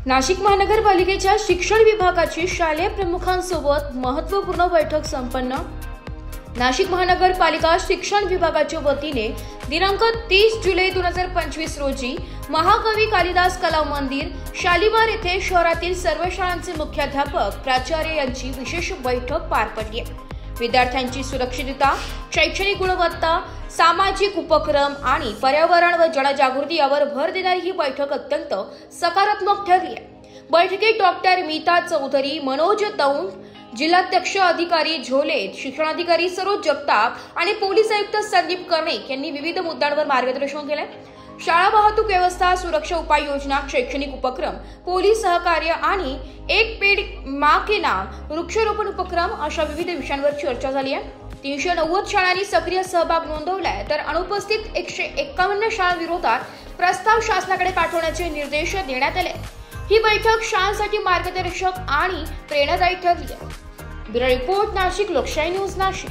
नाशिक महानगरपालिकेच्या शिक्षण विभागाची शालेय प्रमुखांसोबत महत्त्वपूर्ण बैठक संपन्न। नाशिक महानगरपालिका शिक्षण विभागाच्या वतीने दिनांक 30 जुलै 2025 रोजी महाकवी कालिदास कला मंदिर शालिमार येथे शहरातील सर्व शाळांचे मुख्याध्यापक प्राचार्य यांची विशेष बैठक पार पडली आहे। विद्यार्थ्यांची सुरक्षितता, शैक्षणिक गुणवत्ता, सामाजिक उपक्रम आणि पर्यावरण व जनजागृती यावर भर देणारी ही बैठक अत्यंत सकारात्मक ठरली आहे। बैठकीत डॉक्टर मीता चौधरी, मनोज दौंड, जिल्हाध्यक्ष अधिकारी झोले, शिक्षणाधिकारी सरोज जगताप आणि पोलीस आयुक्त संदीप कर्णिक यांनी विविध मुद्द्यांवर मार्गदर्शन केले। शाळा वाहतूक व्यवस्था, सुरक्षा उपाययोजना, शैक्षणिक उपक्रम, पोलीस सहकार्य आणि एक पेड़ मां के नाम वृक्षारोपण उपक्रम अशा विविध विषयांवर चर्चा झाली आहे। 390 शाळांनी सक्रिय सहभाग नोंदवलाय, तर अनुपस्थित 151 शाळांविरोधात प्रस्ताव शासनाकडे पाठवण्याचे निर्देश देण्यात आले। ही बैठक शाळांसाठी मार्गदर्शक आणि प्रेरणादायी ठरली आहे। ब्युरो रिपोर्ट, नाशिक लोकशाही न्यूज, नाशिक।